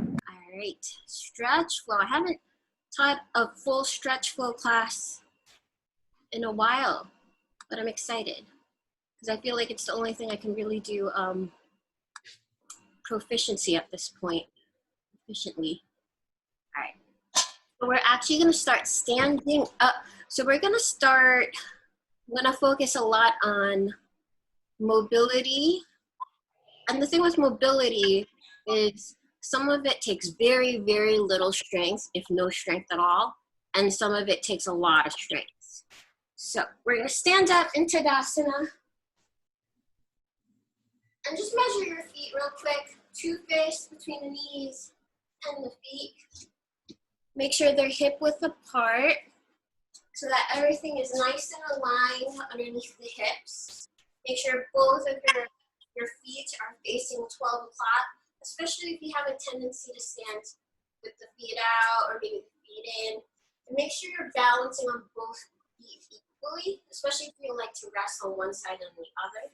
All right, stretch flow. I haven't taught a full stretch flow class in a while, but I'm excited because I feel like it's the only thing I can really do proficiency at this point, efficiently. All right, so we're actually gonna start standing up. So we're gonna start, I'm gonna focus a lot on mobility. And the thing with mobility is some of it takes very, very little strength, if no strength at all, and some of it takes a lot of strength. So we're gonna stand up in Tadasana and just measure your feet real quick, two-faced between the knees and the feet. Make sure they're hip-width apart so that everything is nice and aligned underneath the hips. Make sure both of your feet are facing 12 o'clock, especially if you have a tendency to stand with the feet out or maybe the feet in. And make sure you're balancing on both feet equally, especially if you like to rest on one side and the other.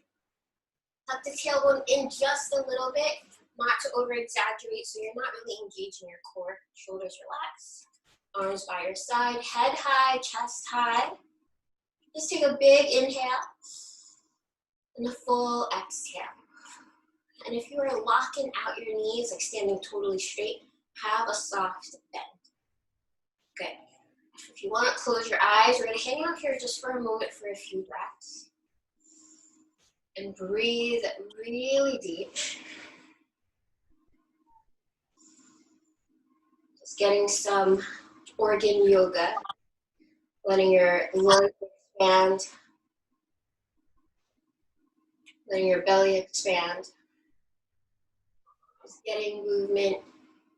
Tuck the tailbone in just a little bit, not to over-exaggerate so you're not really engaging your core. Shoulders relaxed, arms by your side, head high, chest high. Just take a big inhale and a full exhale. And if you are locking out your knees, like standing totally straight, have a soft bend. Good. If you want to close your eyes, we're going to hang out here just for a moment for a few breaths. And breathe really deep. Just getting some organ yoga. Letting your lungs expand. Letting your belly expand. Just getting movement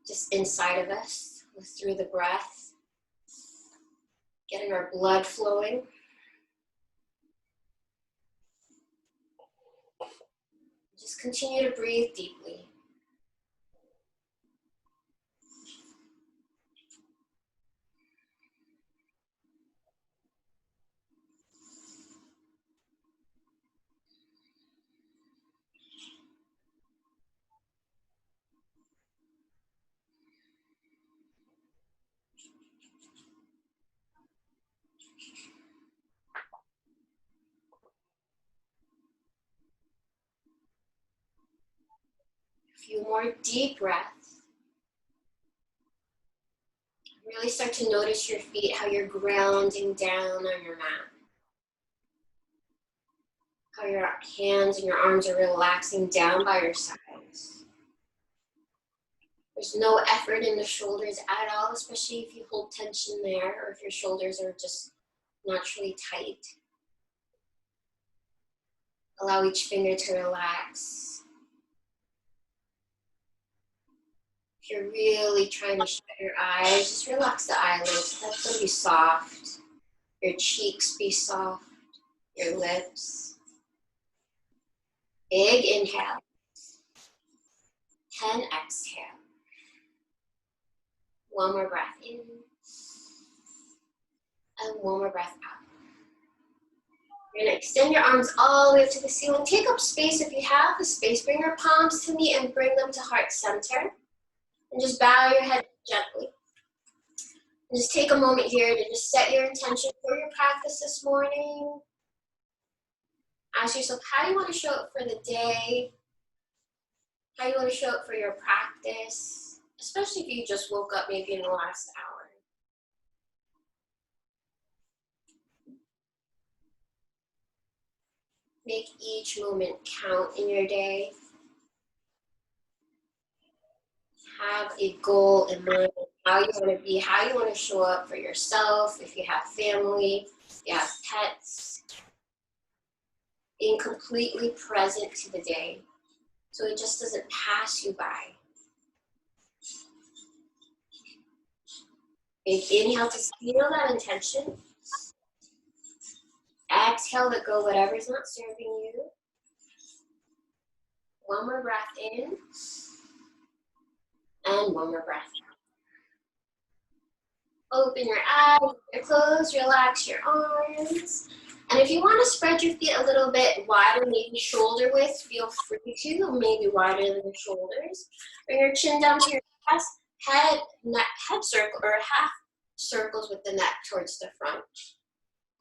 just inside of us through the breath. Getting our blood flowing. Just continue to breathe deeply. A few more deep breaths. Really start to notice your feet, how you're grounding down on your mat. How your hands and your arms are relaxing down by your sides. There's no effort in the shoulders at all, especially if you hold tension there or if your shoulders are just naturally tight. Allow each finger to relax. If you're really trying to shut your eyes, just relax the eyelids. Let them be soft. Your cheeks be soft. Your lips. Big inhale. 10 exhale. One more breath in. And one more breath out. You're gonna extend your arms all the way up to the ceiling. Take up space if you have the space. Bring your palms to meet and bring them to heart center. And just bow your head gently. And just take a moment here to just set your intention for your practice this morning. Ask yourself, how do you want to show up for the day? How do you want to show up for your practice? Especially if you just woke up maybe in the last hour. Make each moment count in your day. Have a goal in mind, how you want to be, how you want to show up for yourself, if you have family, if you have pets. Being completely present to the day so it just doesn't pass you by. Big inhale to feel that intention. Exhale, let go whatever's not serving you. One more breath in. And one more breath out. Open your eyes, your close, relax your arms. And if you want to spread your feet a little bit wider, maybe shoulder width, feel free to, maybe wider than your shoulders. Bring your chin down to your chest, head circle, or half circles with the neck towards the front.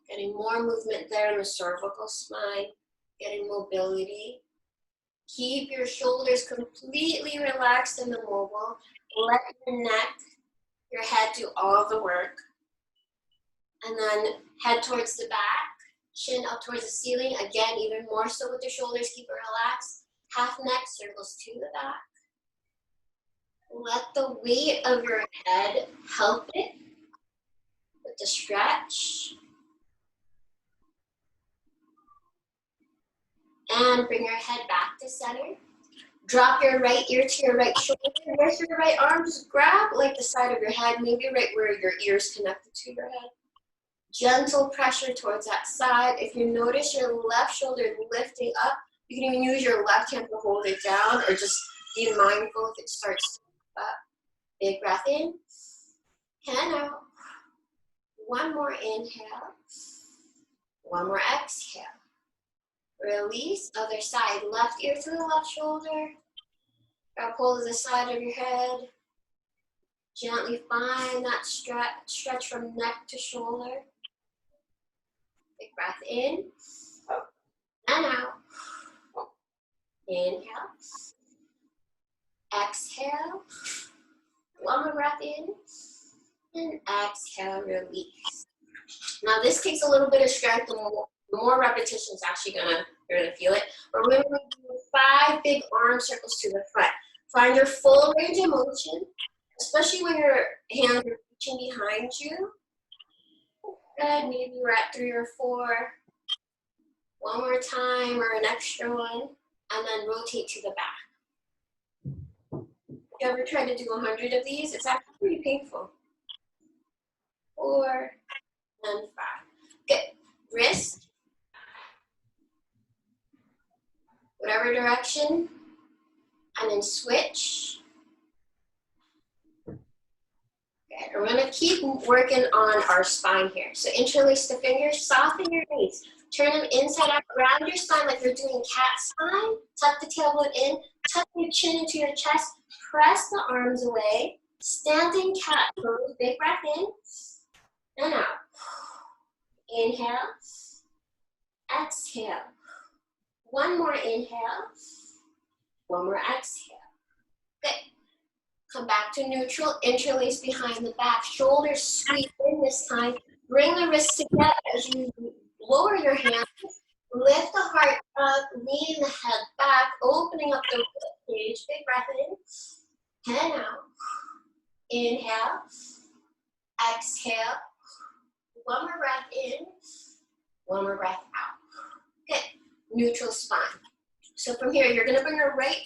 Getting more movement there in the cervical spine, getting mobility. Keep your shoulders completely relaxed and immobile. Let your neck, your head do all the work. And then head towards the back, chin up towards the ceiling. Again, even more so with the shoulders, keep it relaxed. Half neck circles to the back. Let the weight of your head help it with the stretch. And bring your head back to center. Drop your right ear to your right shoulder. With your right arm, just grab like the side of your head, maybe right where your ear is connected to your head. Gentle pressure towards that side. If you notice your left shoulder lifting up, you can even use your left hand to hold it down, or just be mindful if it starts to lift up. Big breath in and out. One more inhale. One more exhale. Release, other side, left ear to the left shoulder. Grab hold of the side of your head. Gently find that stretch from neck to shoulder. Big breath in and out. Inhale. Exhale. One more breath in and exhale, release. Now this takes a little bit of strength. The more repetitions, you're gonna feel it. But we're gonna do 5 big arm circles to the front. Find your full range of motion, especially when your hands are reaching behind you. Good, maybe we're at 3 or 4. One more time, or an extra one, and then rotate to the back. If you ever try to do 100 of these, it's actually pretty painful. 4 and 5. Good. Wrist. Whatever direction, and then switch. Good. We're gonna keep working on our spine here. So interlace the fingers, soften your knees, turn them inside out, round your spine like you're doing cat spine, tuck the tailbone in, tuck your chin into your chest, press the arms away, standing cat pose, big breath in, and out. Inhale, exhale. One more inhale, one more exhale. Good. Come back to neutral, interlace behind the back, shoulders sweep in this time. Bring the wrists together as you lower your hands, lift the heart up, lean the head back, opening up the rib cage. Big breath in, and out. Inhale, exhale. One more breath in, one more breath out. Good. Neutral spine. So from here, you're gonna bring your right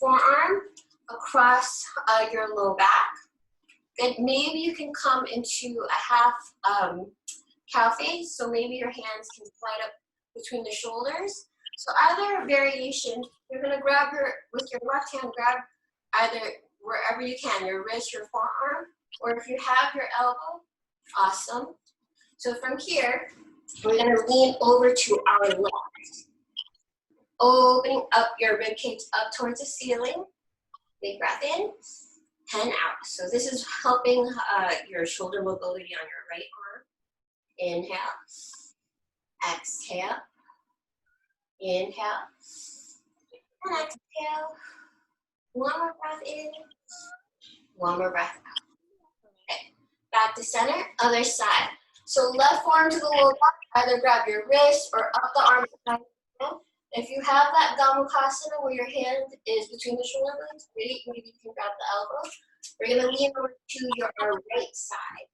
forearm across your low back. Good. Maybe you can come into a half cow face, so maybe your hands can slide up between the shoulders. So either variation, you're gonna grab with your left hand, grab either wherever you can, your wrist, your forearm, or if you have your elbow, awesome. So from here, we're gonna lean over to our left. Opening up your rib cage up towards the ceiling. Big breath in and out. So this is helping your shoulder mobility on your right arm. Inhale, exhale, inhale, and exhale. One more breath in, one more breath out. Okay, back to center, other side. So left forearm to the lower back, either grab your wrist or up the arm behind the hand. If you have that Gomukhasana where your hand is between the shoulder blades, great, maybe you can grab the elbow. We're gonna lean over to your right side.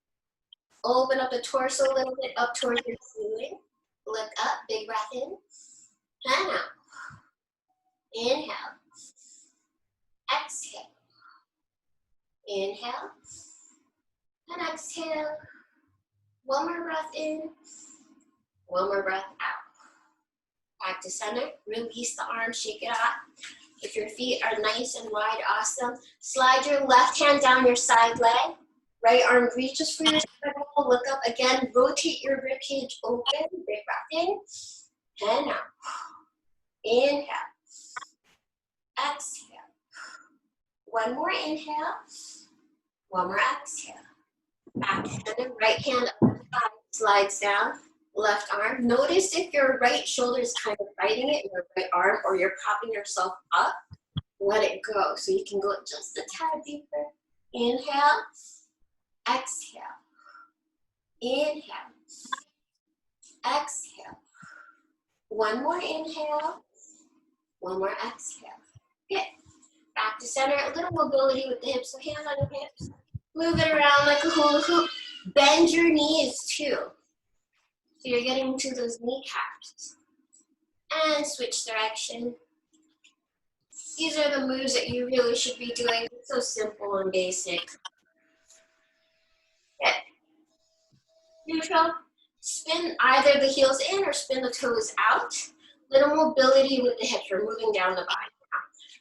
Open up the torso a little bit up towards your ceiling. Lift up, big breath in, and out. Inhale, exhale. Inhale, and exhale. One more breath in, one more breath out. Back to center, release the arms, shake it off. If your feet are nice and wide, awesome. Slide your left hand down your side leg. Right arm reaches for your side look up again, rotate your ribcage open, big breath in, and out. Inhale, exhale. One more inhale, one more exhale. Back to center, right hand up the thigh, slides down, left arm. Notice if your right shoulder is kind of fighting it in your right arm or you're propping yourself up, let it go. So you can go just a tad deeper. Inhale, exhale. Inhale, exhale. One more inhale, one more exhale. Good. Back to center, a little mobility with the hips, so hands on your hips. Move it around like a hula hoop. Bend your knees too. So you're getting to those kneecaps. And switch direction. These are the moves that you really should be doing. It's so simple and basic. Good. Neutral. Spin either the heels in or spin the toes out. Little mobility with the hips. We're moving down the body now.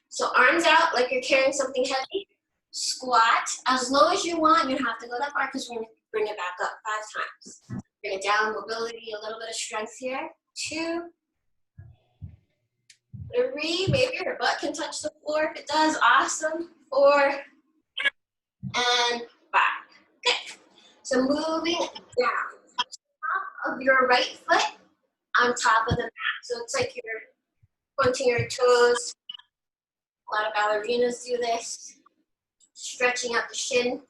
So arms out like you're carrying something heavy. Squat as low as you want. You don't have to go that far because we're going to bring it back up 5 times. Bring it down, mobility, a little bit of strength here. 2, 3, maybe your butt can touch the floor. If it does, awesome. 4, and 5. Good. So moving down. Top of your right foot on top of the mat. So it's like you're pointing your toes. A lot of ballerinas do this. Stretching out the shin,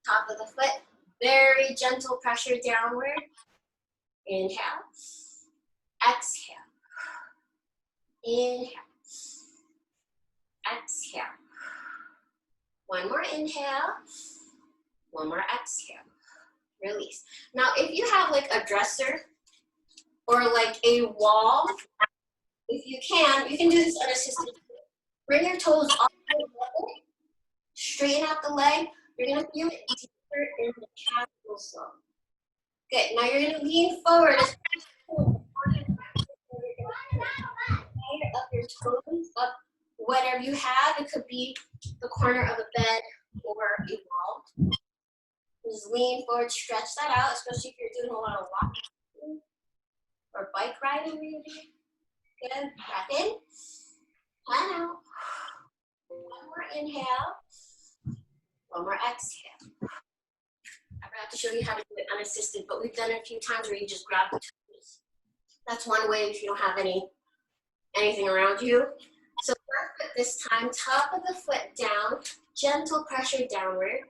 top of the foot. Very gentle pressure downward. Inhale. Exhale. Inhale. Exhale. One more inhale. One more exhale. Release. Now, if you have like a dresser or like a wall, if you can do this unassisted. Bring your toes off the level. Straighten out the leg. You're going to feel it deeper in the calf muscle. Good. Now you're going to lean forward. Up your toes, up whatever you have. It could be the corner of a bed or a wall. Just lean forward, stretch that out, especially if you're doing a lot of walking or bike riding maybe. Good. Breath in and out. One more inhale. One more exhale. I forgot to show you how to do it unassisted, but we've done it a few times where you just grab the toes. That's one way if you don't have anything around you. So left foot this time, top of the foot down, gentle pressure downward.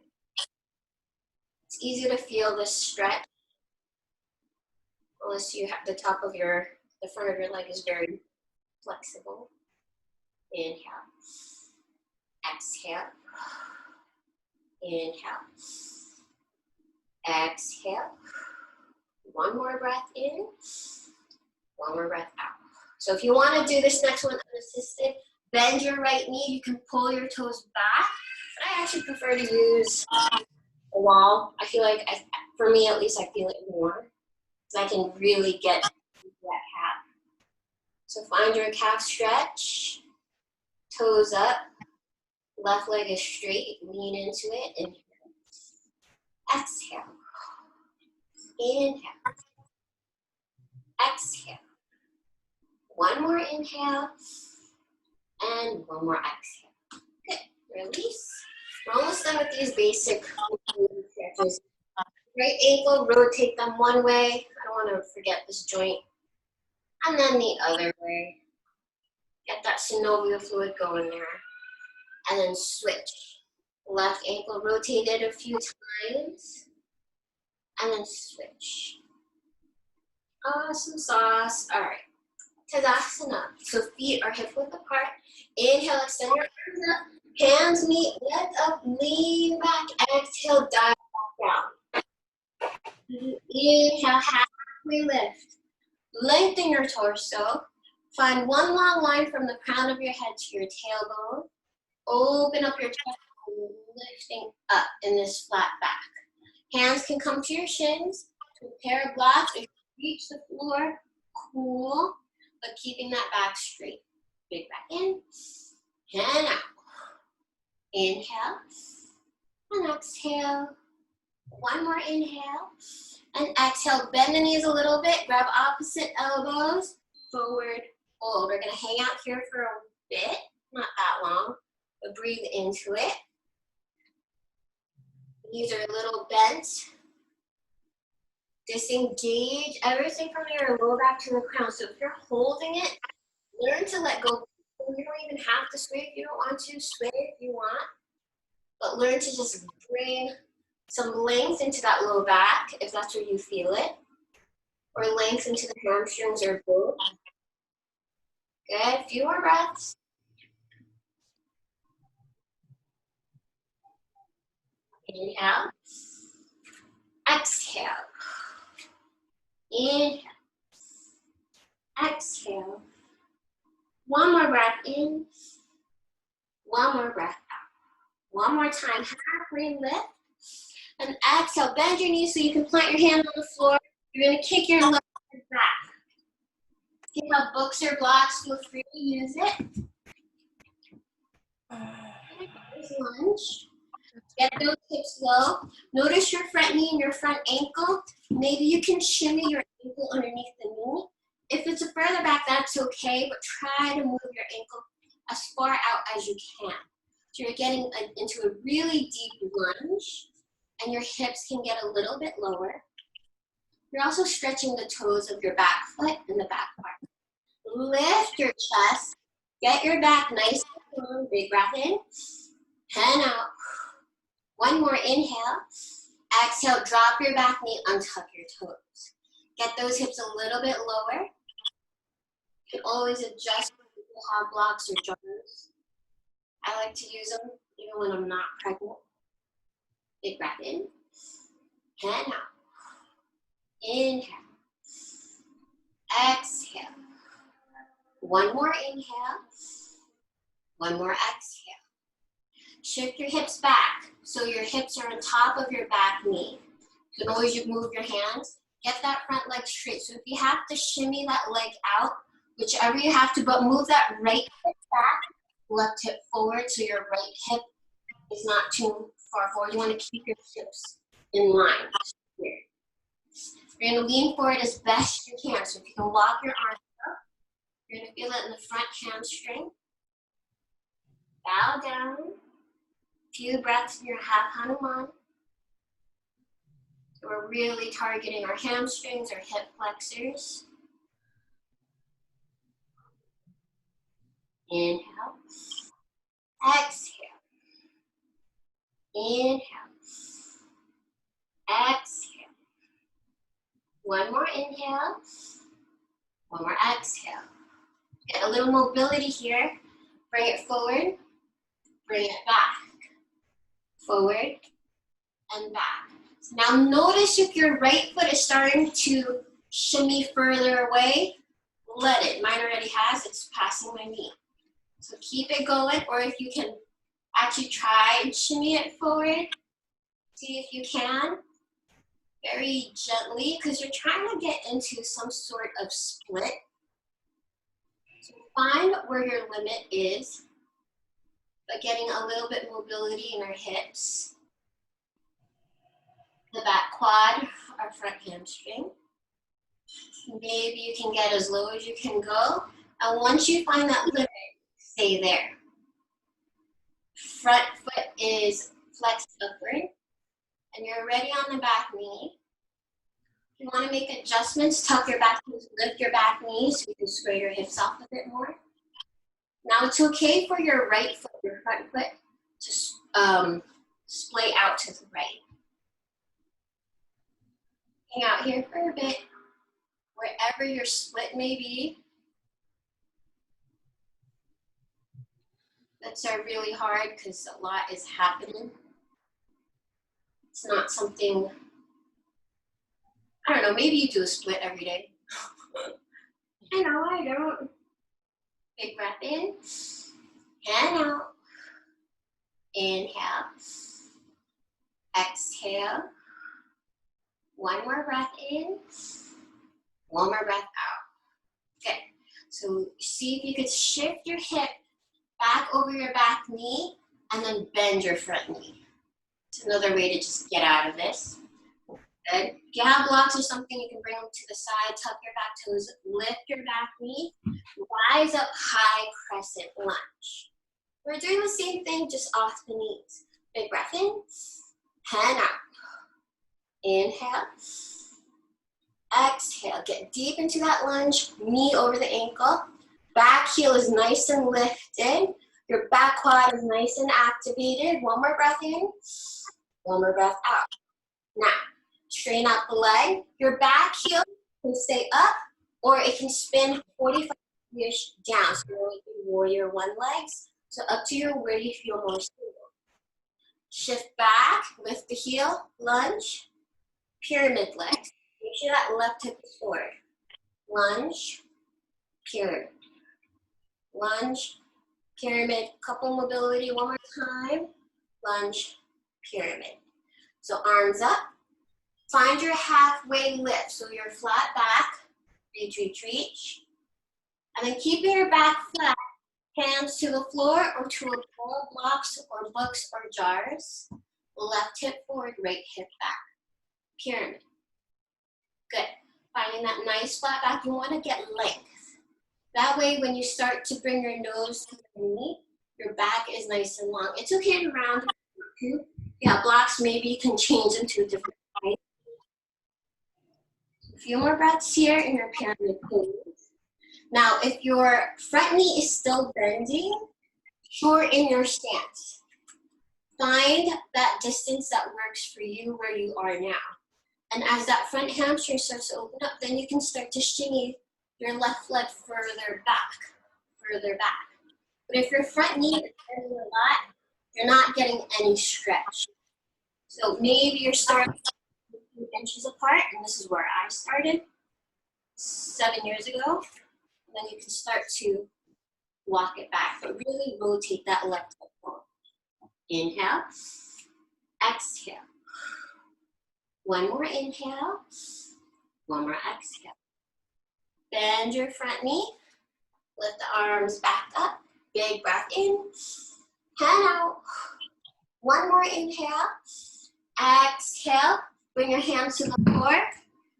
It's easy to feel this stretch, unless you have the front of your leg is very flexible. Inhale. Exhale. Inhale. Exhale. One more breath in. One more breath out. So if you want to do this next one unassisted, bend your right knee. You can pull your toes back. But I actually prefer to use a wall. I feel like, for me at least, I feel it more. Because I can really get that calf. So find your calf stretch. Toes up. Left leg is straight. Lean into it. Inhale. Exhale. Inhale. Exhale. One more inhale. And one more exhale. Good. Release. We're almost done with these basic stretches. Right ankle, rotate them one way. I don't want to forget this joint. And then the other way. Get that synovial fluid going there. And then switch. Left ankle rotated a few times. And then switch. Awesome sauce. All right. Tadasana. So feet are hip width apart. Inhale, extend your arms up. Hands meet, legs up, lean back. Exhale, dive back down. Inhale, halfway lift. Lengthen your torso. Find one long line from the crown of your head to your tailbone. Open up your chest, lifting up in this flat back. Hands can come to your shins. To a pair of blocks, if you reach the floor, cool, but keeping that back straight. Big back in and out. Inhale and exhale. One more inhale. And exhale, bend the knees a little bit, grab opposite elbows, forward, fold. We're gonna hang out here for a bit, not that long, but breathe into it. Knees are a little bent. Disengage everything from your lower back to the crown. So if you're holding it, learn to let go. You don't even have to sway if you don't want to, sway if you want, but learn to just bring some length into that low back if that's where you feel it, or length into the hamstrings or both. Good, few more breaths. Inhale. Exhale. Inhale. Exhale. One more breath in. One more breath out. One more time. Halfway lift. And exhale. Bend your knees so you can plant your hand on the floor. You're going to kick your left leg back. If you have books or blocks, feel free to use it. Lunge. Get those hips low. Notice your front knee and your front ankle. Maybe you can shimmy your ankle underneath the knee. If it's further back, that's okay, but try to move your ankle as far out as you can. So you're getting into a really deep lunge, and your hips can get a little bit lower. You're also stretching the toes of your back foot and the back part. Lift your chest. Get your back nice and long. Big breath in and out. One more inhale. Exhale, drop your back knee, untuck your toes. Get those hips a little bit lower. You can always adjust if you have blocks or jars. I like to use them even when I'm not pregnant. Big breath in and out. Inhale. Exhale. One more inhale. One more exhale. Shift your hips back so your hips are on top of your back knee. You can always move your hands. Get that front leg straight. So if you have to shimmy that leg out, whichever you have to, but move that right hip back, left hip forward so your right hip is not too far forward. You want to keep your hips in line here. You're going to lean forward as best you can. So if you can walk your arms up, you're going to feel it in the front hamstring. Bow down. Few breaths in your half Hanuman. So we're really targeting our hamstrings, our hip flexors. Inhale. Exhale. Inhale. Exhale. One more inhale. One more exhale. Get a little mobility here. Bring it forward. Bring it back. Forward and back. So now notice if your right foot is starting to shimmy further away, let it. Mine already has, it's passing my knee. So keep it going, or if you can actually try and shimmy it forward, see if you can, very gently, because you're trying to get into some sort of split. So find where your limit is, but getting a little bit mobility in our hips, the back quad, our front hamstring. Maybe you can get as low as you can go. And once you find that limit, stay there. Front foot is flexed upward, and you're ready on the back knee. If you want to make adjustments, tuck your back knees, lift your back knees so you can square your hips off a bit more. Now it's okay for your right foot, your front foot, to splay out to the right. Hang out here for a bit, wherever your split may be. That's really hard because a lot is happening. It's not something, I don't know, maybe you do a split every day. I know, I don't. Big breath in and out. Inhale. Exhale. One more breath in. One more breath out. Okay, so see if you could shift your hip back over your back knee and then bend your front knee. It's another way to just get out of this. Good. If you have blocks or something, you can bring them to the side, tuck your back toes, lift your back knee, rise up high crescent lunge. We're doing the same thing, just off the knees. Big breath in, and out. Inhale. Exhale, get deep into that lunge, knee over the ankle. Back heel is nice and lifted. Your back quad is nice and activated. One more breath in, one more breath out. Now, straighten out the leg. Your back heel can stay up or it can spin 45-ish down. So you're like warrior one legs. So up to you where you feel more stable. Shift back, lift the heel, lunge, pyramid legs. Make sure that left hip is forward. Lunge, pyramid. Lunge, pyramid. Couple mobility one more time. Lunge, pyramid. So arms up. Find your halfway lift. So you're flat back. Reach, reach, reach. And then keeping your back flat. Hands to the floor or to a bowl of blocks or books or jars. Left hip forward, right hip back. Pyramid. Good. Finding that nice flat back. You want to get length. That way when you start to bring your nose to the knee, your back is nice and long. It's okay to round too. Yeah, blocks, maybe you can change them to a different height. A few more breaths here in your pyramid pose. Now, if your front knee is still bending, shorten your stance. Find that distance that works for you where you are now. And as that front hamstring starts to open up, then you can start to shimmy your left leg further back. But if your front knee is bending a lot, you're not getting any stretch. So maybe you're starting a few inches apart, and this is where I started 7 years ago. Then you can start to walk it back, but really rotate that left hip forward. Inhale, exhale. One more inhale, one more exhale. Bend your front knee, lift the arms back up, big breath in, hand out. One more inhale, exhale, bring your hands to the floor,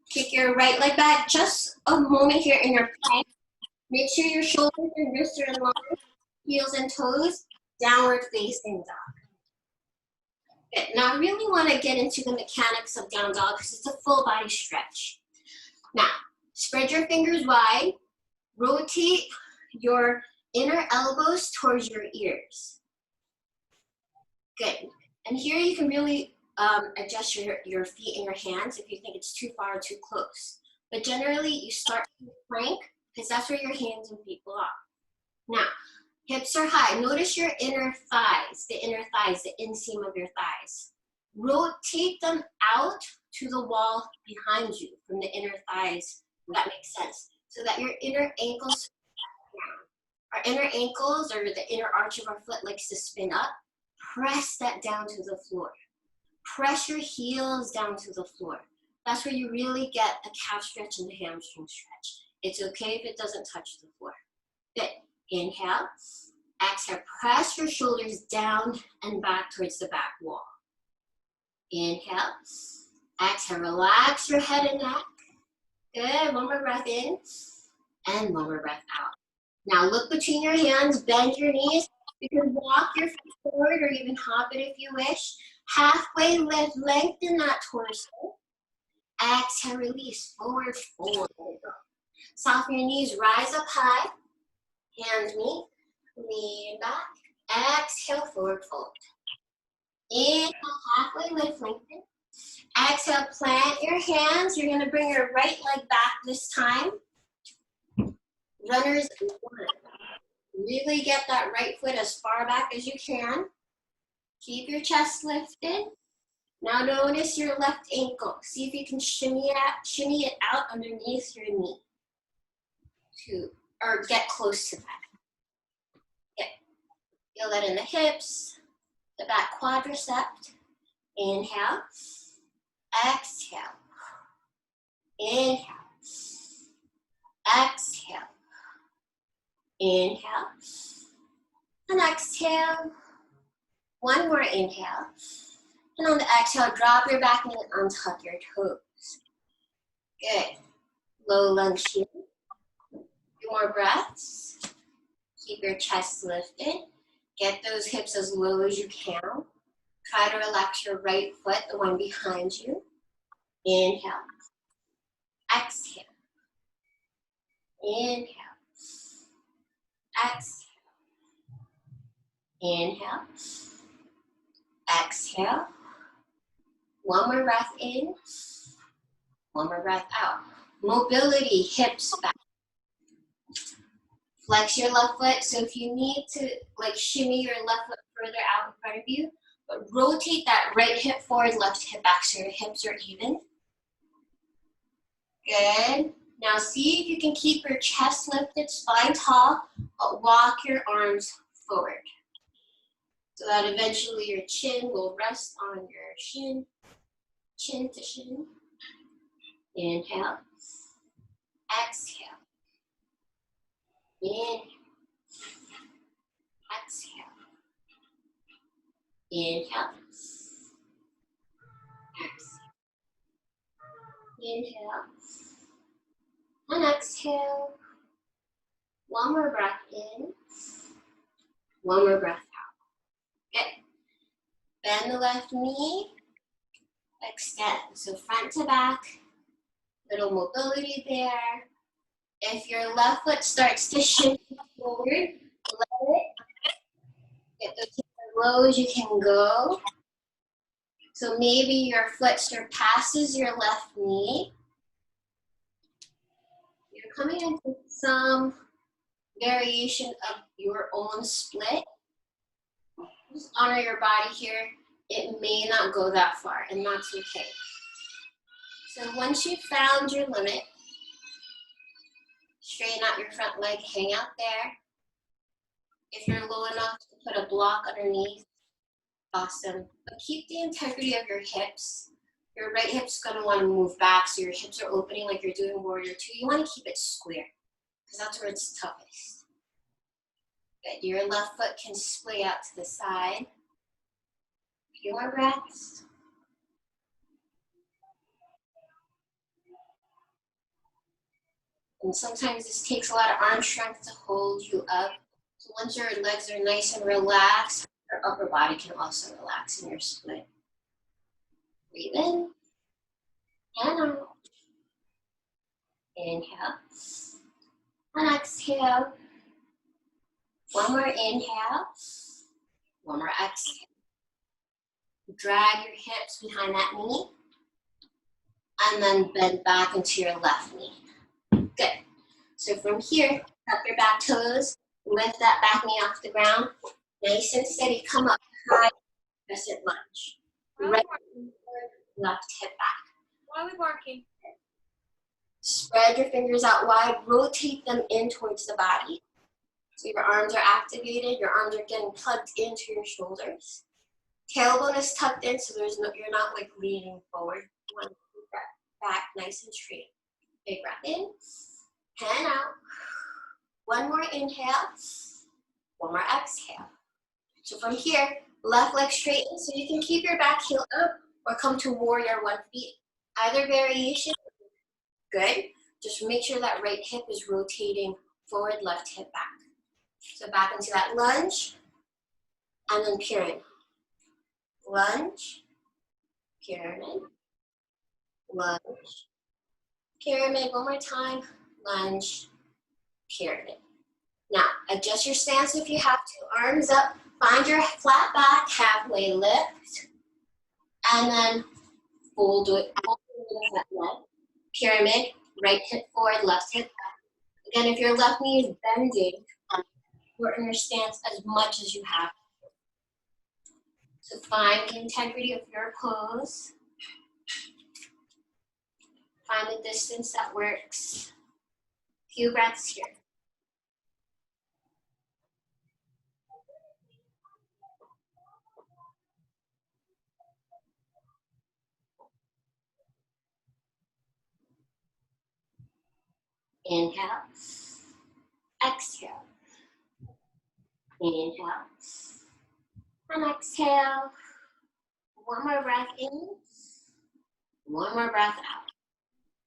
kick your right leg back, just a moment here in your plank. Make sure your shoulders and wrists are in line, heels and toes, downward facing dog. Good. Now I really want to get into the mechanics of down dog because it's a full body stretch. Now, spread your fingers wide, rotate your inner elbows towards your ears. Good. And here you can really adjust your feet and your hands if you think it's too far or too close. But generally, you start from the plank, because that's where your hands and feet belong. Now, hips are high. Notice your inner thighs, the inseam of your thighs. Rotate them out to the wall behind you from the inner thighs, if that makes sense, so that your inner ankles down. Our inner ankles, or the inner arch of our foot, likes to spin up. Press that down to the floor. Press your heels down to the floor. That's where you really get a calf stretch and the hamstring stretch. It's okay if it doesn't touch the floor. Good. Inhale. Exhale. Press your shoulders down and back towards the back wall. Inhale. Exhale. Relax your head and neck. Good. One more breath in and one more breath out. Now look between your hands. Bend your knees. You can walk your feet forward or even hop it if you wish. Halfway lift. Lengthen that torso. Exhale. Release. Forward fold. There we go. Soften your knees, rise up high, hands meet, lean back, exhale, forward fold. Inhale, halfway lift, lengthen. Exhale, plant your hands. You're gonna bring your right leg back this time. Runners one. Really get that right foot as far back as you can. Keep your chest lifted. Now notice your left ankle. See if you can shimmy it out underneath your knee. Or get close to that. Okay. Feel that in the hips, the back quadricep. Inhale, exhale, inhale, exhale, inhale, and exhale. One more inhale, And on the exhale, drop your back knee and untuck your toes. Good. Low lunge here. Few more breaths. Keep your chest lifted. Get those hips as low as you can. Try to relax your right foot, the one behind you. Inhale. Exhale. Inhale. Exhale. Inhale. Exhale. One more breath in. One more breath out. Mobility, hips back. Flex your left foot. So if you need to shimmy your left foot further out in front of you, but rotate that right hip forward, left hip back so your hips are even. Good. Now see if you can keep your chest lifted, spine tall, but walk your arms forward. So that eventually your chin will rest on your shin, chin to shin. Inhale. Exhale. Inhale. Exhale. Inhale. Exhale. Inhale. And exhale. One more breath in. One more breath out. Good. Bend the left knee. Extend. So front to back. Little mobility there. If your left foot starts to shift forward, let it. Get those hips as low as you can go. So maybe your foot surpasses your left knee. You're coming into some variation of your own split. Just honor your body here. It may not go that far, and that's okay. So once you've found your limit, straighten out your front leg, hang out there. If you're low enough to put a block underneath, awesome. But keep the integrity of your hips. Your right hip's gonna wanna move back, so your hips are opening like you're doing warrior two. You wanna keep it square, because that's where it's toughest. Good, your left foot can splay out to the side. A few more breaths. And sometimes this takes a lot of arm strength to hold you up. So once your legs are nice and relaxed, your upper body can also relax in your split. Breathe in and out. Inhale and exhale. One more inhale. One more exhale. Drag your hips behind that knee. And then bend back into your left knee. Good. So from here, tuck your back toes. Lift that back knee off the ground. Nice and steady. Come up high. Crescent lunge. Right left hip back. Why are we barking? Spread your fingers out wide. Rotate them in towards the body. So your arms are activated. Your arms are getting plugged into your shoulders. Tailbone is tucked in, so you're not like leaning forward. You want to keep that back nice and straight. Big breath in and out. One more inhale. One more exhale. So from here, left leg straighten so you can keep your back heel up or come to warrior one feet. Either variation, good. Just make sure that right hip is rotating forward, left hip back. So back into that lunge and then pyramid. Lunge, pyramid, lunge, pyramid. One more time, lunge, pyramid. Now, adjust your stance if you have to. Arms up, find your flat back, halfway lift, and then fold it that leg. Pyramid, right hip forward, left hip back. Again, if your left knee is bending, shorten your stance as much as you have. So find the integrity of your pose. Find the distance that works. Few breaths here. Inhale. Exhale. Inhale. And exhale. One more breath in. One more breath out.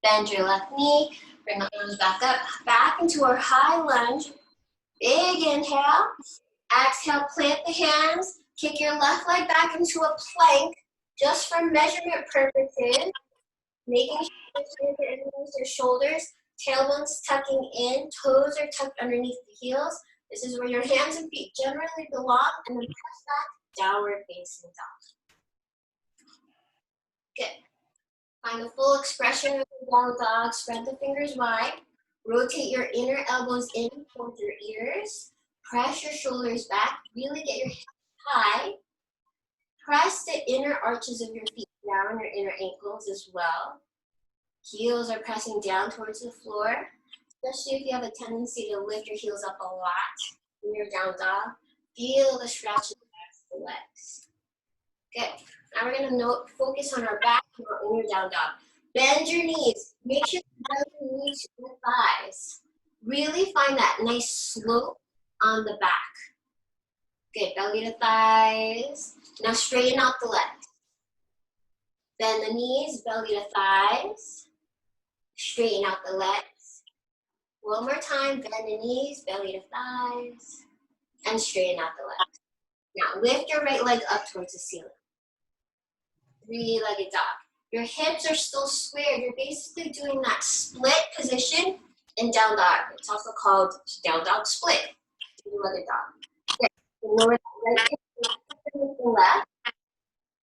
Bend your left knee. Bring the arms back up. Back into our high lunge. Big inhale. Exhale, plant the hands. Kick your left leg back into a plank just for measurement purposes. Making sure your shoulders, tailbones tucking in, toes are tucked underneath the heels. This is where your hands and feet generally belong, and then press back, downward facing dog. Good. Find the full expression of the down dog. Spread the fingers wide. Rotate your inner elbows in towards your ears. Press your shoulders back. Really get your hips high. Press the inner arches of your feet down, your inner ankles as well. Heels are pressing down towards the floor, especially if you have a tendency to lift your heels up a lot when you're down dog. Feel the stretch in the legs. Good. Now we're going to focus on our back when you're down dog. Bend your knees. Make sure you bend your knees to your thighs. Really find that nice slope on the back. Good. Belly to thighs. Now straighten out the legs. Bend the knees, belly to thighs. Straighten out the legs. One more time. Bend the knees, belly to thighs. And straighten out the legs. Now lift your right leg up towards the ceiling. Three-legged dog. Your hips are still squared. You're basically doing that split position in down dog. It's also called down dog split. Three-legged dog. Good. Lower that right hip to the left.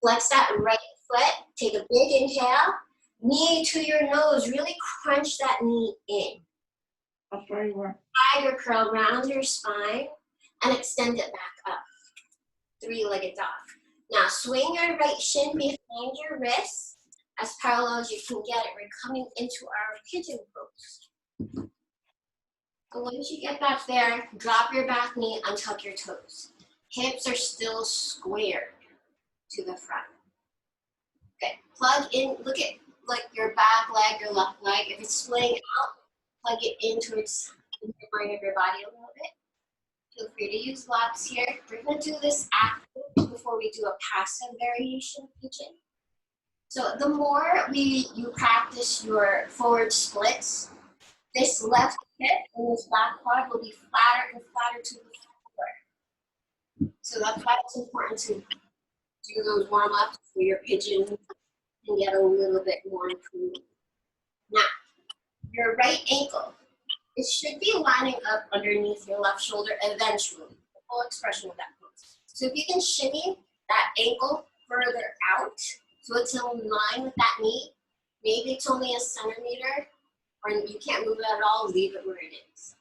Flex that right foot. Take a big inhale. Knee to your nose. Really crunch that knee in. Tiger curl around your spine and extend it back up. Three-legged dog. Now swing your right shin behind your wrist as parallel as you can get it. We're coming into our pigeon pose. So once you get back there, drop your back knee, untuck your toes. Hips are still squared to the front. Okay, plug in, look at like your back leg, your left leg. If it's splitting out, plug it in towards the midline of your body a little bit. Feel free to use blocks here. We're going to do this active before we do a passive variation pigeon. So the more you practice your forward splits, this left hip and this back quad will be flatter and flatter to the floor. So that's why it's important to do those warm-ups for your pigeon and get a little bit more improved. Now, your right ankle. It should be lining up underneath your left shoulder eventually, the full expression of that pose. So if you can shimmy that ankle further out, so it's in line with that knee, maybe it's only a centimeter, or you can't move it at all, leave it where it is.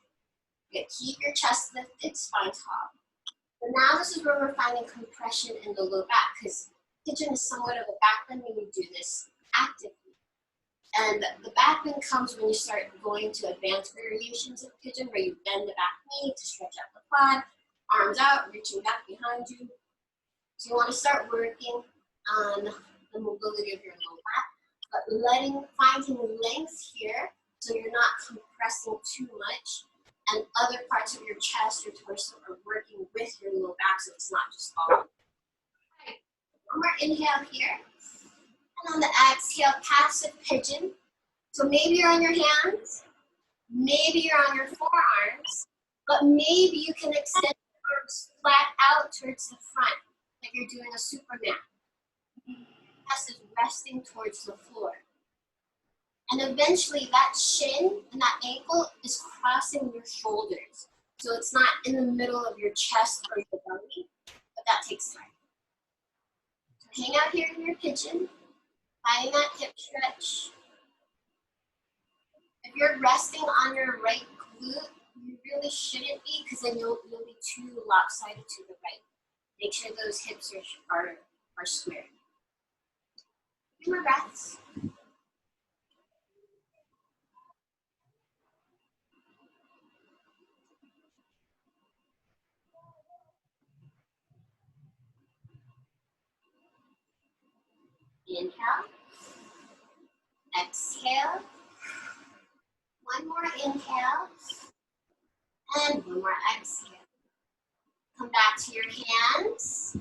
Good. Keep your chest lifted, spine tall. But now this is where we're finding compression in the low back, because pigeon is somewhat of a back bend when you do this actively. And the back bend comes when you start going to advanced variations of pigeon, where you bend the back knee to stretch out the quad, arms out, reaching back behind you. So you want to start working on the mobility of your low back, but finding length here so you're not compressing too much, and other parts of your chest or torso are working with your low back so it's not just all. Right. One more inhale here. And on the exhale, passive pigeon. So maybe you're on your hands, maybe you're on your forearms, but maybe you can extend your arms flat out towards the front, like you're doing a Superman. Passive resting towards the floor. And eventually that shin and that ankle is crossing your shoulders. So it's not in the middle of your chest or your belly, but that takes time. So hang out here in your pigeon. Finding that hip stretch. If you're resting on your right glute, you really shouldn't be, because then you'll be too lopsided to the right. Make sure those hips are square. Few more breaths. Inhale. Exhale. One more inhale. And one more exhale. Come back to your hands.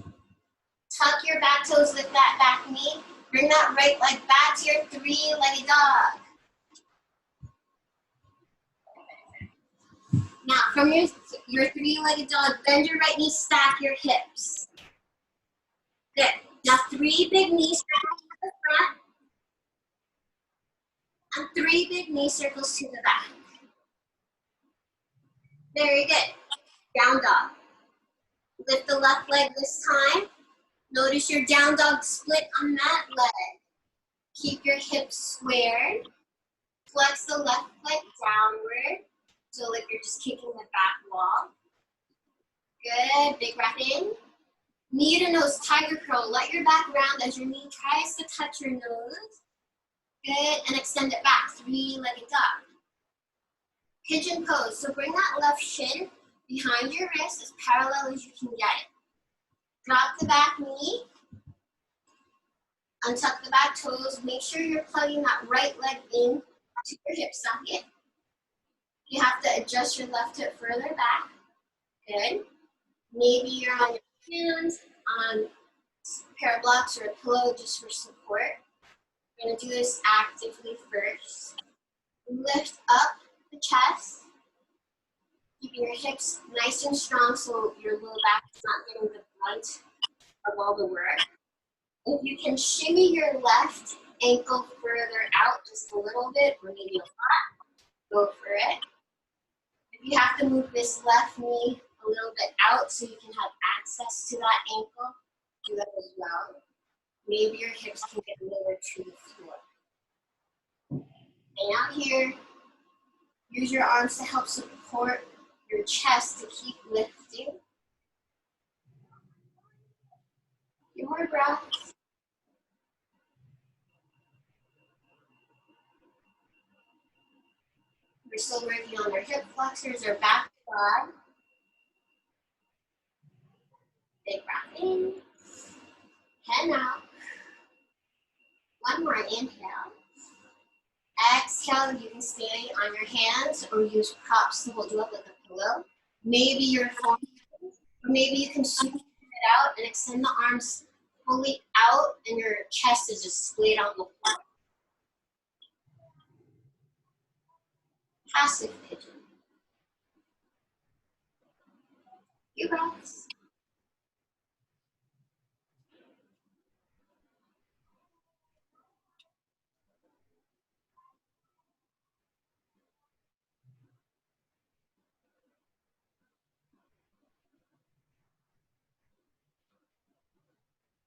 Tuck your back toes, lift that back knee. Bring that right leg back to your three-legged dog. Now, from your three-legged dog, bend your right knee, stack your hips. Good. Now, three big knee circles to the front, and three big knee circles to the back. Very good. Down dog. Lift the left leg this time. Notice your down dog split on that leg. Keep your hips squared. Flex the left leg downward. So like you're just kicking the back wall. Good. Big breath in. Knee to nose, tiger curl. Let your back round as your knee tries to touch your nose. Good. And extend it back. Three-legged dog. Pigeon pose. So bring that left shin behind your wrist as parallel as you can get it. Drop the back knee. Untuck the back toes. Make sure you're plugging that right leg in to your hip socket. You have to adjust your left hip further back. Good. Maybe you're on your hands, on a pair of blocks or a pillow just for support. We're going to do this actively first. Lift up the chest. Keeping your hips nice and strong so your low back is not getting the brunt of all the work. If you can shimmy your left ankle further out just a little bit, or maybe a lot, go for it. If you have to move this left knee a little bit out so you can have access to that ankle, do that as well. Maybe your hips can get lower to the floor. And out here, use your arms to help support your chest to keep lifting. Few more breaths. We're still working on our hip flexors or back squat. Big breath in and out. One more inhale. Exhale, you can stay on your hands or use props to hold you up like a pillow. Maybe your forearms, or maybe you can super it out and extend the arms fully out and your chest is just splayed on the floor. Passive pigeon. Few breaths.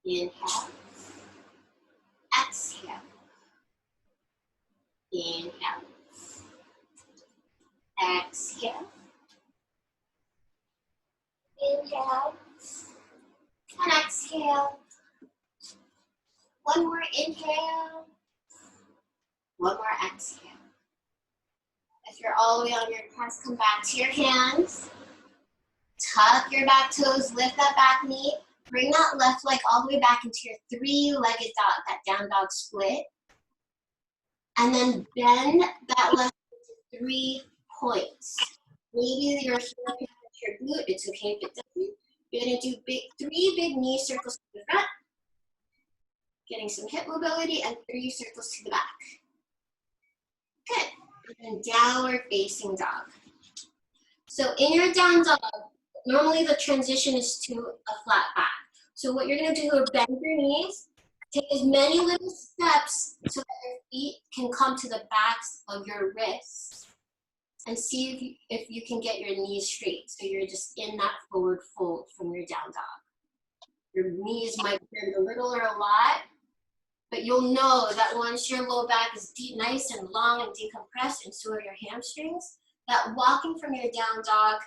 Inhale. Exhale. Inhale. Exhale. Inhale. And exhale. One more inhale. One more exhale. If you're all the way on your press, come back to your hands. Tuck your back toes, lift that back knee. Bring that left leg all the way back into your three-legged dog, that down dog split. And then bend that left into 3 points. Maybe your heel can touch your glute. It's okay if it doesn't. You're going to do 3 big knee circles to the front. Getting some hip mobility and 3 circles to the back. Good. And downward facing dog. So in your down dog, normally the transition is to a flat back. So what you're going to do is bend your knees, take as many little steps so that your feet can come to the backs of your wrists, and see if you can get your knees straight. So you're just in that forward fold from your down dog. Your knees might bend a little or a lot, but you'll know that once your low back is deep, nice and long and decompressed, and so are your hamstrings, that walking from your down dog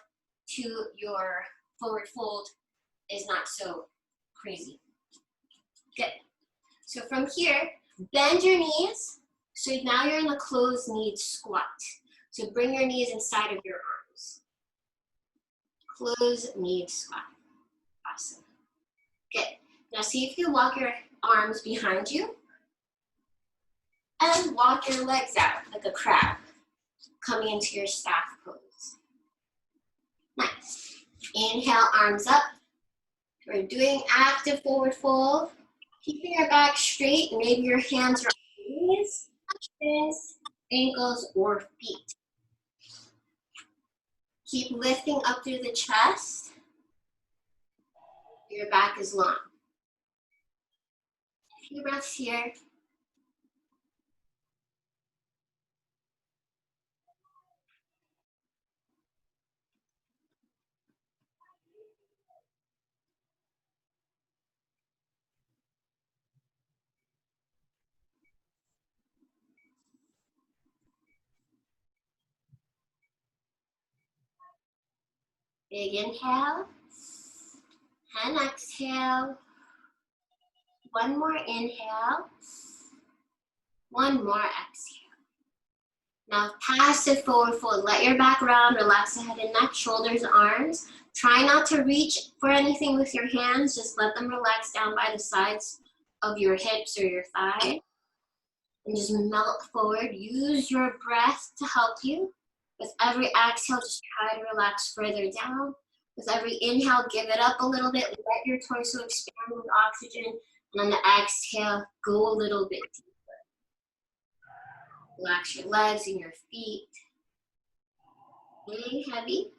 to your forward fold is not so crazy. Good. So from here, bend your knees. So now you're in a closed kneed squat. So bring your knees inside of your arms. Closed kneed squat. Awesome. Good. Now see if you walk your arms behind you and walk your legs out like a crab, coming into your staff pose. Nice. Inhale, arms up. We're doing active forward fold. Keeping your back straight, maybe your hands are on knees, shins, ankles, or feet. Keep lifting up through the chest. Your back is long. A few breaths here. Big inhale and exhale. One more inhale. One more exhale. Now passive forward fold. Let your back round, relax the head and neck, shoulders, arms. Try not to reach for anything with your hands. Just let them relax down by the sides of your hips or your thighs. And just melt forward. Use your breath to help you. With every exhale, just try to relax further down. With every inhale, give it up a little bit. Let your torso expand with oxygen. And on the exhale, go a little bit deeper. Relax your legs and your feet. Big, heavy.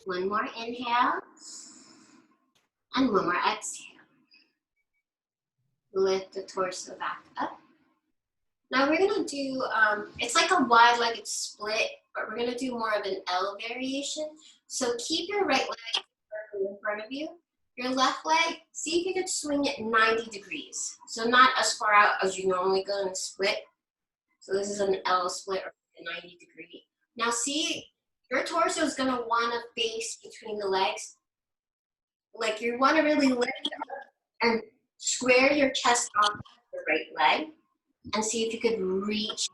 One more inhale. And one more exhale. Lift the torso back up. Now we're gonna do, it's like a wide-legged split, but we're gonna do more of an L variation. So keep your right leg in front of you. Your left leg, see if you could swing it 90 degrees. So not as far out as you normally go in a split. So this is an L split or a 90 degree. Now see, your torso is gonna wanna face between the legs. Like you wanna really lift up and square your chest off the right leg and see if you could reach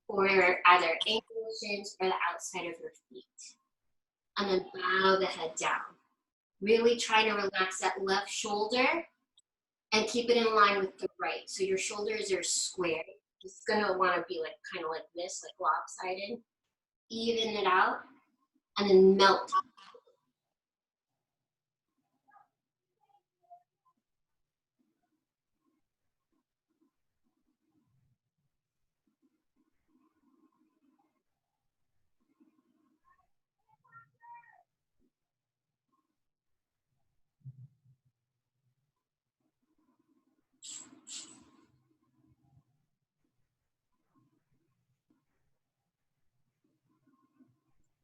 for either ankles, shins, or the outside of your feet. And then bow the head down. Really try to relax that left shoulder and keep it in line with the right. So your shoulders are square. It's gonna wanna be like kind of like this, like lopsided. Even it out and then melt.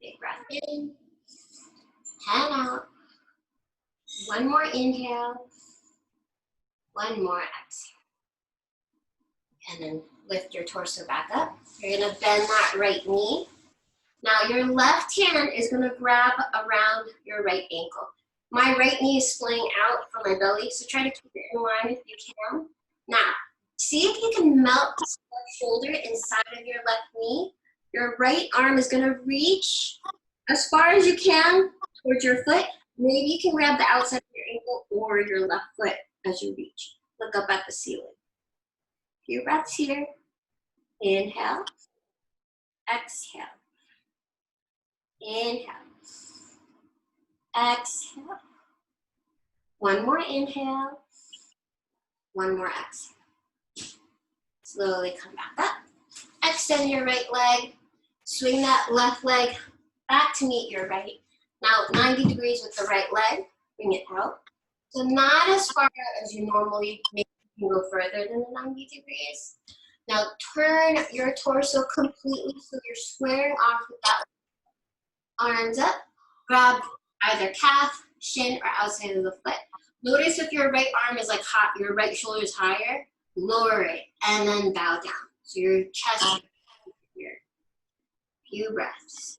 Big breath in and out. One more inhale. One more exhale. And then lift your torso back up. You're gonna bend that right knee. Now your left hand is gonna grab around your right ankle. My right knee is splaying out from my belly, so try to keep it in line if you can. Now, see if you can melt the left shoulder inside of your left knee. Your right arm is gonna reach as far as you can towards your foot. Maybe you can grab the outside of your ankle or your left foot as you reach. Look up at the ceiling. Few breaths here. Inhale. Exhale. Inhale. Exhale. One more inhale. One more exhale. Slowly come back up. Extend your right leg. Swing that left leg back to meet your right. Now 90 degrees with the right leg. Bring it out. So not as far out as you normally make. You can go further than the 90 degrees. Now turn your torso completely so you're squaring off with that. Arms up. Grab either calf, shin, or outside of the foot. Notice if your right arm is like hot, your right shoulder is higher, lower it, and then bow down. So your chest is here. Few breaths.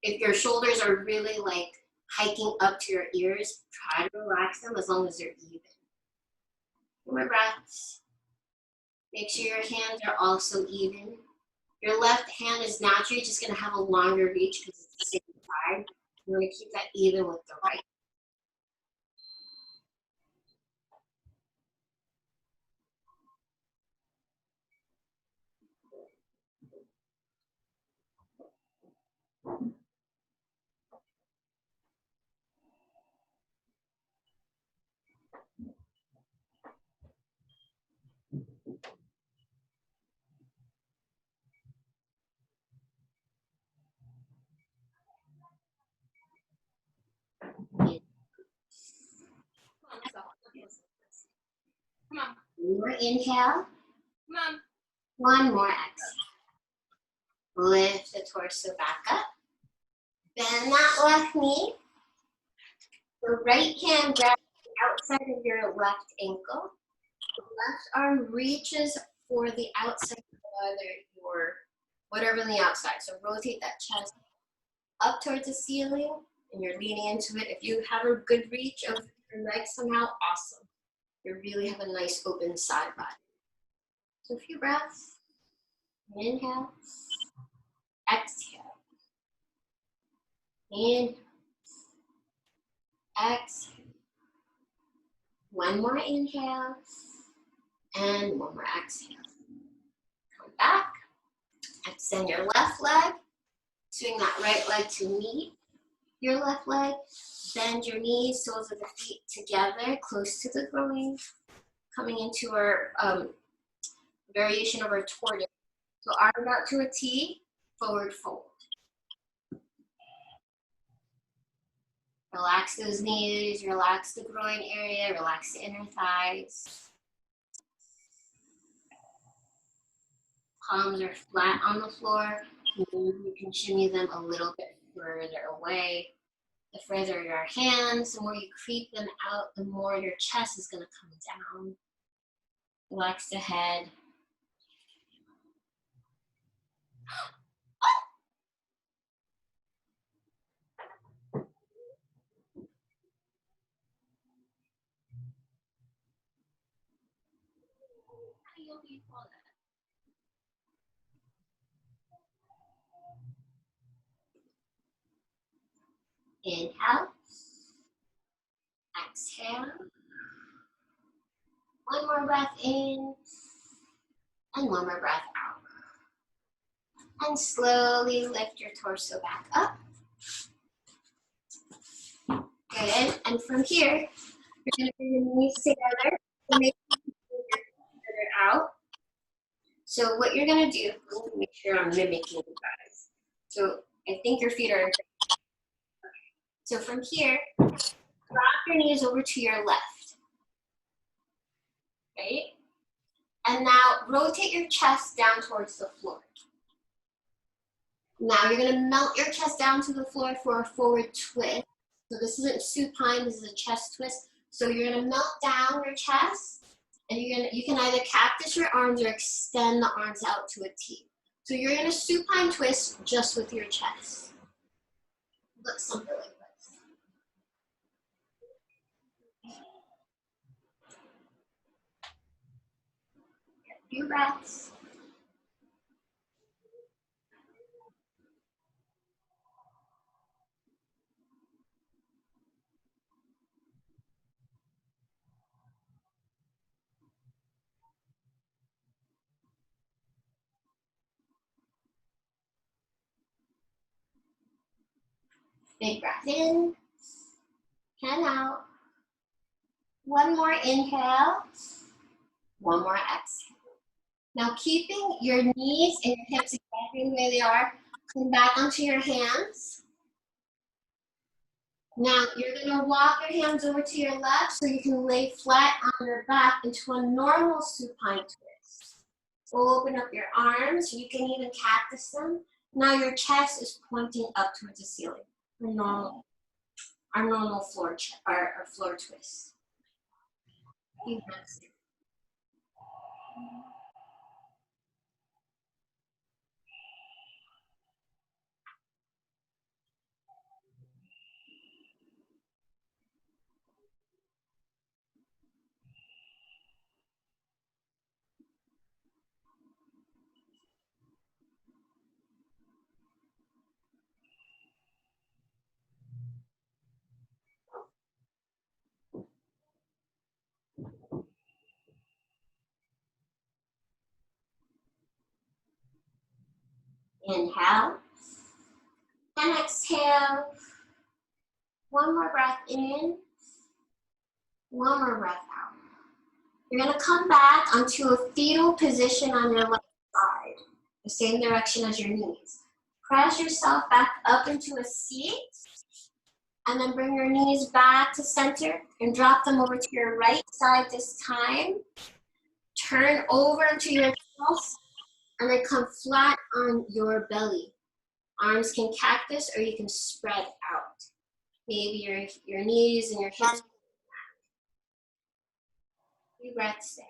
If your shoulders are really like hiking up to your ears, try to relax them as long as they're even. More breaths. Make sure your hands are also even. Your left hand is naturally just going to have a longer reach because it's the same side. You're going to keep that even with the right. Come on. One more inhale. Come on. One more exhale. Lift the torso back up. Bend that left knee. The right hand grabs the outside of your left ankle. The left arm reaches for the outside of whatever on the outside. So rotate that chest up towards the ceiling and you're leaning into it. If you have a good reach of your legs somehow, awesome. You really have a nice open side body. So a few breaths. Inhale. Exhale. Inhale. Exhale. One more inhale. And one more exhale. Come back. Extend your left leg. Swing that right leg to meet your left leg. Bend your knees, soles of the feet together, close to the groin. Coming into our variation of our tortoise. So arms out to a T, forward fold. Relax those knees, relax the groin area, relax the inner thighs. Palms are flat on the floor. You can shimmy them a little bit further away. The further your hands, the more you creep them out, the more your chest is going to come down. Relax the head. Inhale. Exhale. One more breath in. And one more breath out. And slowly lift your torso back up. Good. And from here, you're going to bring your knees together. So make sure you bring your feet further out. So what you're going to do, I'm going to make sure I'm mimicking you guys. So I think your feet are. So from here, drop your knees over to your left. Right? And now rotate your chest down towards the floor. Now you're going to melt your chest down to the floor for a forward twist. So this isn't supine, this is a chest twist. So you're going to melt down your chest, and you can either cactus your arms or extend the arms out to a T. So you're going to supine twist just with your chest. Look something like this. A few breaths. Big breath in and out. One more inhale. One more exhale. Now keeping your knees and your hips exactly the way they are, come back onto your hands. Now you're going to walk your hands over to your left so you can lay flat on your back into a normal supine twist. Open up your arms. You can even cactus them. Now your chest is pointing up towards the ceiling. Our normal floor twist. Inhale. And exhale. One more breath in. One more breath out. You're gonna come back onto a fetal position on your left side, the same direction as your knees. Press yourself back up into a seat, and then bring your knees back to center and drop them over to your right side this time. Turn over into your chest, and then come flat on your belly. Arms can cactus, or you can spread out. Maybe your knees and your hips. Few breaths there.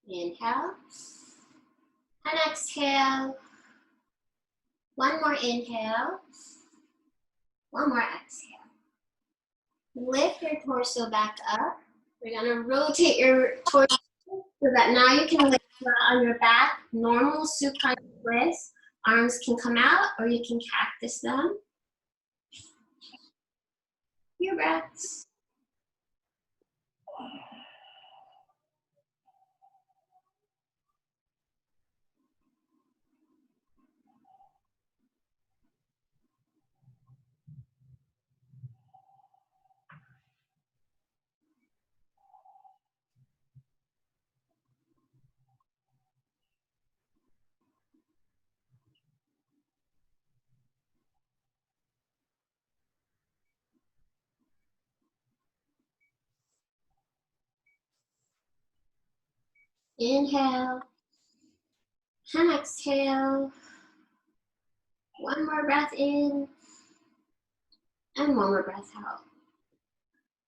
Inhale. And exhale. One more inhale. One more exhale. Lift your torso back up. We're gonna rotate your torso so that now you can lay flat on your back. Normal supine twist. Arms can come out, or you can cactus them. Few breaths. Inhale. And exhale. One more breath in. And one more breath out.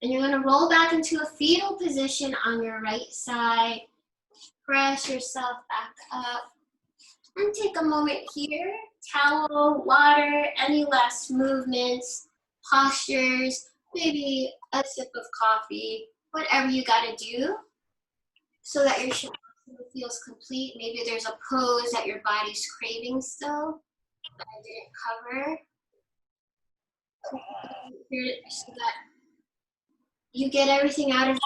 And you're gonna roll back into a fetal position on your right side. Press yourself back up. And take a moment here. Towel, water, any last movements, postures, maybe a sip of coffee, whatever you gotta do so that your shavasana feels complete. Maybe there's a pose that your body's craving still that I didn't cover. So that you get everything out of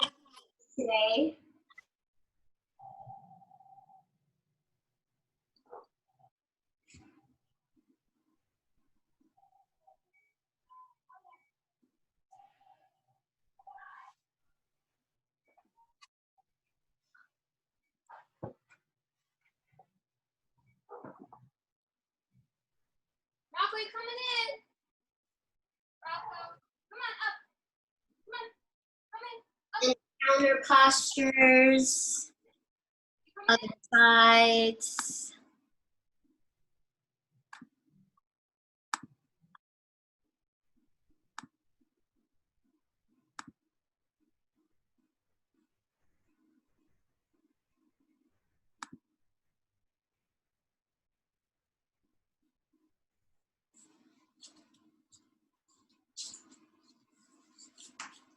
today. Rocco, you coming in? Rocco, come on up. Come on, come in. And counter postures. Other sides.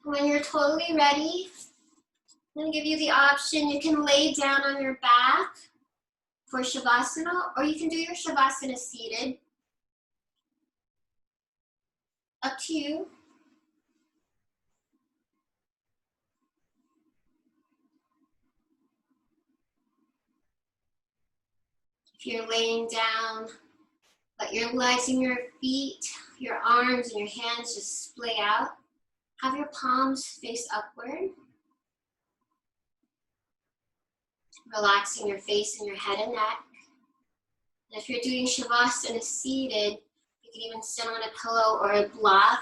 When you're totally ready, I'm going to give you the option. You can lay down on your back for Shavasana, or you can do your Shavasana seated. Up to you. If you're laying down, let your legs and your feet, your arms and your hands just splay out. Have your palms face upward. Relaxing your face and your head and neck. And if you're doing Shavasana seated, you can even sit on a pillow or a block.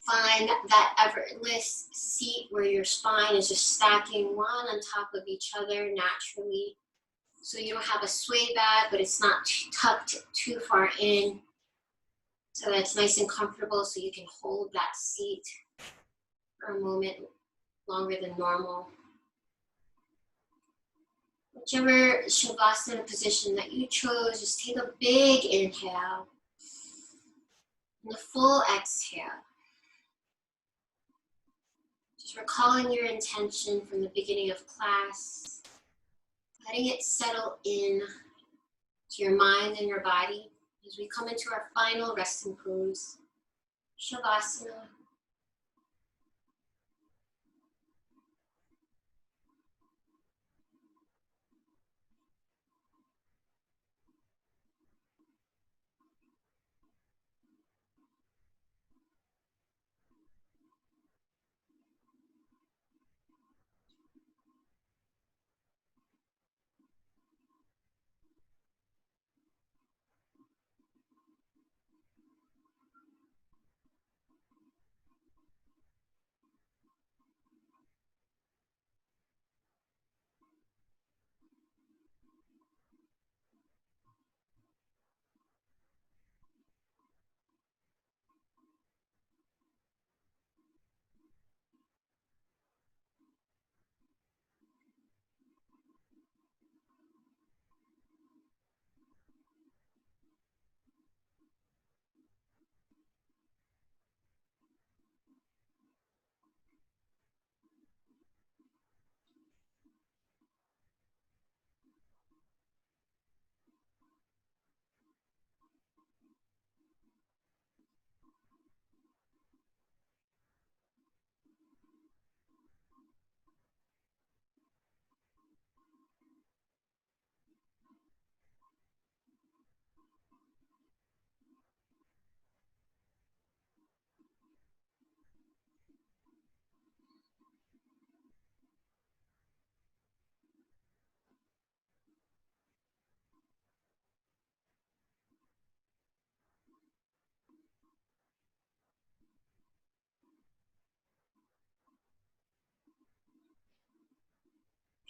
Find that effortless seat where your spine is just stacking one on top of each other naturally. So you don't have a sway back, but it's not tucked too far in. so that it's nice and comfortable, so you can hold that seat for a moment longer than normal. Whichever Shavasana position that you chose, just take a big inhale and a full exhale. Just recalling your intention from the beginning of class, letting it settle in to your mind and your body as we come into our final resting pose, Shavasana.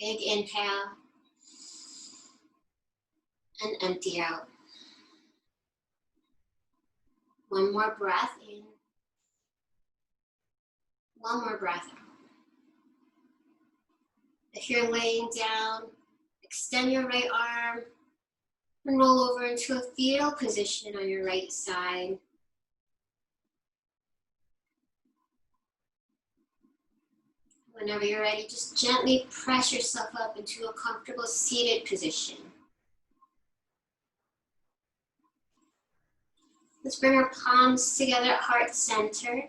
Big inhale and empty out. One more breath in. One more breath out. If you're laying down, extend your right arm and roll over into a fetal position on your right side. Whenever you're ready, just gently press yourself up into a comfortable seated position. Let's bring our palms together at heart center.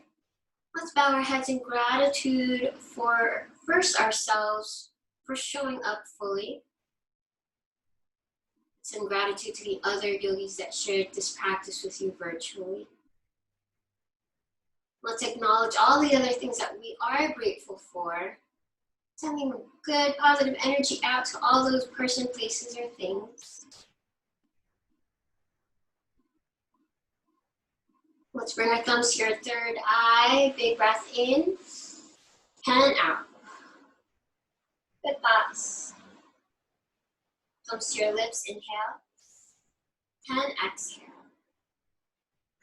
Let's bow our heads in gratitude for first ourselves for showing up fully. It's in gratitude to the other yogis that shared this practice with you virtually. Let's acknowledge all the other things that we are grateful for. Sending good, positive energy out to all those person, places, or things. Let's bring our thumbs to your third eye. Big breath in and out. Good thoughts. Thumbs to your lips, inhale and exhale.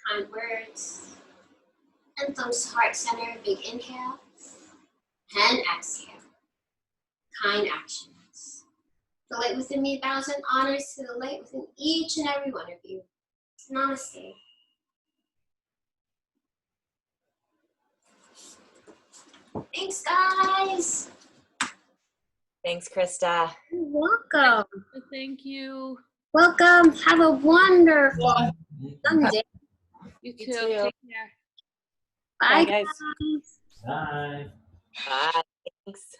Kind words. And thumbs to heart center, big inhale and exhale. Kind actions. The light within me bows and honors to the light within each and every one of you. Namaste. Thanks, guys. Thanks, Christa. You're welcome. Thank you. Welcome. Have a wonderful Sunday. You too. You too. Take care. Bye, Bye, guys. guys. Bye. Bye. Thanks.